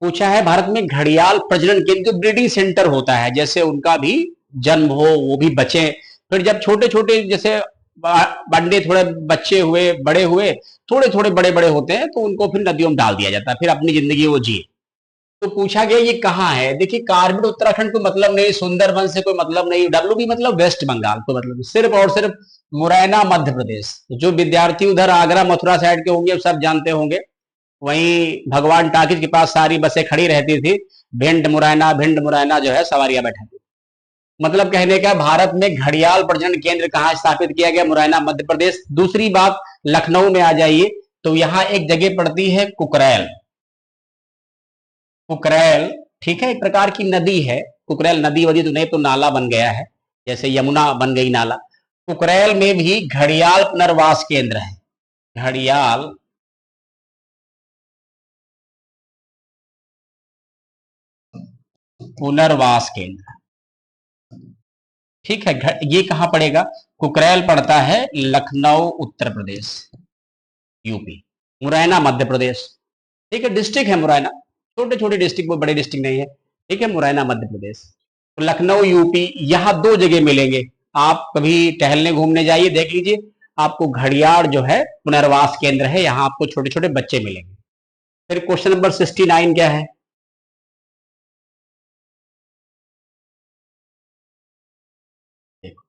पूछा है भारत में घड़ियाल प्रजनन केंद्र, जो ब्रीडिंग सेंटर होता है, जैसे उनका भी जन्म हो, वो भी बचे, फिर जब छोटे छोटे जैसे बंडे थोड़े बच्चे हुए, बड़े हुए, थोड़े थोड़े बड़े बड़े होते हैं, तो उनको फिर नदियों में डाल दिया जाता है, फिर अपनी जिंदगी वो जिए। तो पूछा गया ये कहाँ है। देखिए, कार्बन उत्तराखंड कोई मतलब नहीं, सुंदरबन से कोई मतलब नहीं, डब्ल्यू भी मतलब वेस्ट बंगाल कोई मतलब नहीं, सिर्फ और सिर्फ मुरैना मध्य प्रदेश। जो विद्यार्थी उधर आगरा मथुरा साइड के होंगे सब जानते होंगे, वहीं भगवान टाकिज के पास सारी बसें खड़ी रहती थी, भिंड मुरैना जो है सवारियां बैठाती। मतलब कहने का, भारत में घड़ियाल प्रजनन केंद्र कहाँ स्थापित किया गया, मुरैना मध्य प्रदेश। दूसरी बात, लखनऊ में आ जाइए तो यहाँ एक जगह पड़ती है कुकरैल, कुकरैल, ठीक है, एक प्रकार की नदी है। कुकरैल नदी वदी तो नहीं, तो नाला बन गया है, जैसे यमुना बन गई नाला। कुकरैल में भी घड़ियाल पुनर्वास केंद्र है, घड़ियाल पुनर्वास केंद्र। ठीक है, ये कहां पड़ेगा, कुकरैल पड़ता है लखनऊ उत्तर प्रदेश, यूपी। मुरैना मध्य प्रदेश। ठीक है, डिस्ट्रिक्ट है मुरैना, छोटे छोटे डिस्ट्रिक्ट, वो बड़े डिस्ट्रिक्ट नहीं है। ठीक है, मुरैना मध्य प्रदेश, तो लखनऊ यूपी, यहां दो जगह मिलेंगे। आप कभी टहलने घूमने जाइए, देख लीजिए, आपको घड़ियाल जो है पुनर्वास केंद्र है, यहां आपको छोटे छोटे बच्चे मिलेंगे। फिर क्वेश्चन नंबर 69 क्या है, देखो,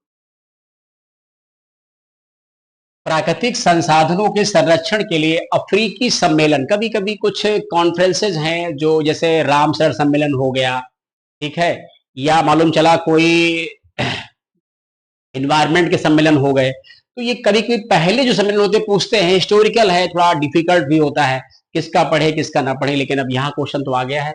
प्राकृतिक संसाधनों के संरक्षण के लिए अफ्रीकी सम्मेलन, कभी कभी कुछ कॉन्फ्रेंसेज हैं जो जैसे रामसर सम्मेलन हो गया, ठीक है, या मालूम चला कोई इन्वायरमेंट के सम्मेलन हो गए, तो ये कभी कभी पहले जो सम्मेलन होते पूछते हैं, हिस्टोरिकल है, थोड़ा डिफिकल्ट भी होता है, किसका पढ़े किसका ना पढ़े, लेकिन अब यहाँ क्वेश्चन तो आ गया है।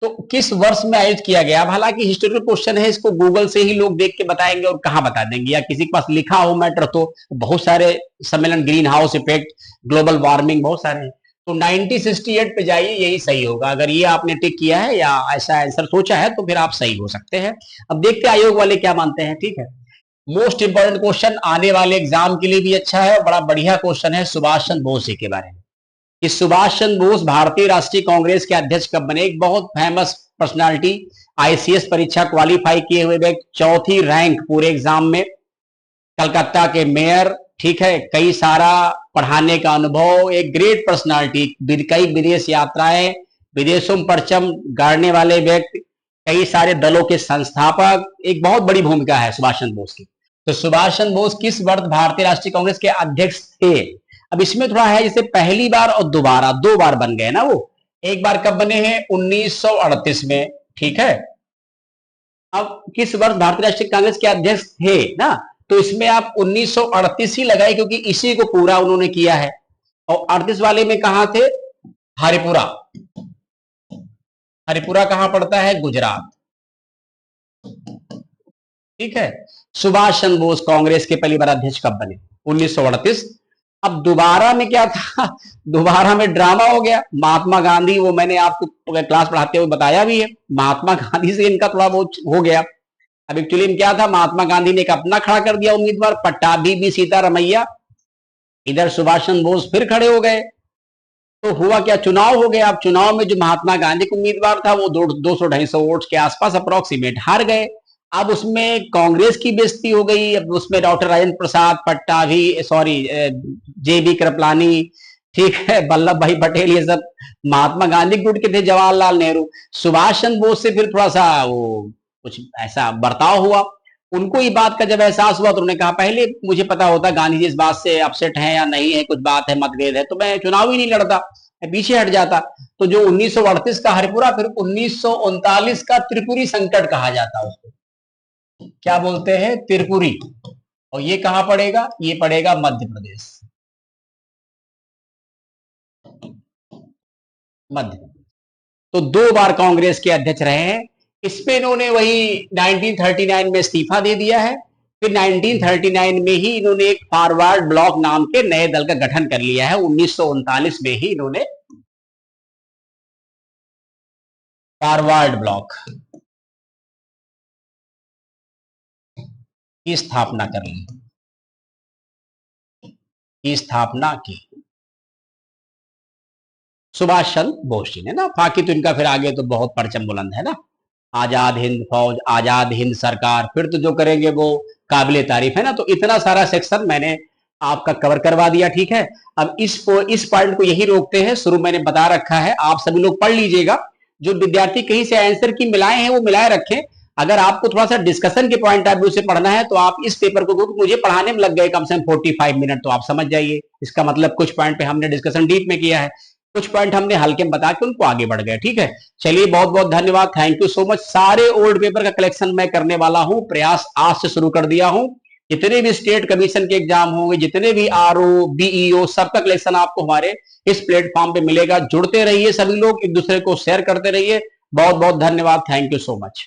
तो किस वर्ष में आयोजित किया गया? हालांकि हिस्टोरिकल क्वेश्चन है, इसको गूगल से ही लोग देख के बताएंगे, और कहाँ बता देंगे, या किसी के पास लिखा हो मैटर तो बहुत सारे सम्मेलन, green house effect, global warming, बहुत सारे हैं। तो 1968 पे जाइए, यही सही होगा। अगर ये आपने टिक किया है या ऐसा आंसर सोचा है तो फिर आप सही हो सकते हैं। अब देखते हैं आयोग वाले क्या मानते हैं, ठीक है। मोस्ट इंपॉर्टेंट क्वेश्चन आने वाले एग्जाम के लिए भी अच्छा है, बड़ा बढ़िया क्वेश्चन है सुभाष चंद्र बोस जी के बारे में कि सुभाष चंद्र बोस भारतीय राष्ट्रीय कांग्रेस के अध्यक्ष कब बने। एक बहुत फेमस पर्सनालिटी, आईसीएस परीक्षा क्वालिफाई किए हुए व्यक्ति, चौथी रैंक पूरे एग्जाम में, कलकत्ता के मेयर, ठीक है, कई सारा पढ़ाने का अनुभव, एक ग्रेट पर्सनालिटी, कई विदेश यात्राएं, विदेशों में परचम गाड़ने वाले व्यक्ति, कई सारे दलों के संस्थापक, एक बहुत बड़ी भूमिका है सुभाष चंद्र बोस की। तो सुभाष चंद्र बोस किस वर्ष भारतीय राष्ट्रीय कांग्रेस के अध्यक्ष थे? अब इसमें थोड़ा है, जैसे पहली बार और दोबारा, दो बार बन गए ना वो। एक बार कब बने हैं? 1938 में, ठीक है। अब किस वर्ष भारतीय राष्ट्रीय कांग्रेस के अध्यक्ष थे ना, तो इसमें आप 1938 ही लगाए, क्योंकि इसी को पूरा उन्होंने किया है। और 38 वाले में कहां थे? हरिपुरा। हरिपुरा कहां पड़ता है? गुजरात, ठीक है। सुभाष चंद्र बोस कांग्रेस के पहली बार अध्यक्ष कब बने? 1938। अब दोबारा में क्या था? दोबारा में ड्रामा हो गया। महात्मा गांधी, वो मैंने आपको क्लास पढ़ाते हुए बताया भी है, महात्मा गांधी से इनका थोड़ा बहुत हो गया। अब एक्चुअली में क्या था, महात्मा गांधी ने एक अपना खड़ा कर दिया उम्मीदवार, पट्टाभी भी सीतारमैया, इधर सुभाष चंद्र बोस फिर खड़े हो गए। तो हुआ क्या, चुनाव हो गया। अब चुनाव में जो महात्मा गांधी का उम्मीदवार था वो 200-250 वोट के आसपास अप्रोक्सीमेट हार गए। अब उसमें कांग्रेस की बेइज्जती हो गई। अब उसमें डॉक्टर राजेंद्र प्रसाद, पट्टाभी, सॉरी, जेबी कृपलानी, ठीक है, वल्लभ भाई पटेल, ये सब महात्मा गांधी गुट के थे, जवाहरलाल नेहरू। सुभाष चंद्र बोस से फिर थोड़ा सा वो कुछ ऐसा बर्ताव हुआ। उनको ये बात का जब एहसास हुआ तो उन्होंने कहा, पहले मुझे पता होता गांधी जी इस बात से अपसेट है या नहीं है, कुछ बात है, मतभेद है, तो मैं चुनाव ही नहीं लड़ता, मैं पीछे हट जाता। तो जो 1938 का हरिपुरा, फिर 1939 का त्रिपुरी संकट कहा जाता, उसको क्या बोलते हैं? त्रिपुरी। और ये कहां पड़ेगा? ये पड़ेगा मध्य प्रदेश, मध्य प्रदेश। तो दो बार कांग्रेस के अध्यक्ष रहे हैं। इसमें इन्होंने वही 1939 में इस्तीफा दे दिया है। फिर 1939 में ही इन्होंने एक फॉरवर्ड ब्लॉक नाम के नए दल का गठन कर लिया है। 1939 में ही इन्होंने फॉरवर्ड ब्लॉक की स्थापना कर ली, की स्थापना की सुभाष चंद्र बोस जी ने ना। बाकी तो इनका फिर आगे तो बहुत परचम बुलंद है ना, आजाद हिंद फौज, आजाद हिंद सरकार, फिर तो जो करेंगे वो काबिले तारीफ है ना। तो इतना सारा सेक्शन मैंने आपका कवर करवा दिया, ठीक है। अब इस पॉइंट को यही रोकते हैं, शुरू मैंने बता रखा है, आप सभी लोग पढ़ लीजिएगा। जो विद्यार्थी कहीं से आंसर की मिलाए हैं वो मिलाए रखें। अगर आपको थोड़ा सा डिस्कशन के पॉइंट ऑफ व्यू से पढ़ना है तो आप इस पेपर को, क्योंकि मुझे पढ़ाने में लग गए कम से कम 45 मिनट, तो आप समझ जाइए इसका मतलब कुछ पॉइंट पे हमने डिस्कशन डीप में किया है, कुछ पॉइंट हमने हल्के में बता के उनको आगे बढ़ गए, ठीक है। चलिए, बहुत बहुत धन्यवाद, थैंक यू सो मच। सारे ओल्ड पेपर का कलेक्शन मैं करने वाला हूं, प्रयास आज से शुरू कर दिया हूं। जितने भी स्टेट कमीशन के एग्जाम होंगे, जितने भी आरओ, बीईओ, सबका कलेक्शन आपको हमारे इस प्लेटफॉर्म पे मिलेगा। जुड़ते रहिए सभी लोग, एक दूसरे को शेयर करते रहिए। बहुत बहुत धन्यवाद, थैंक यू सो मच।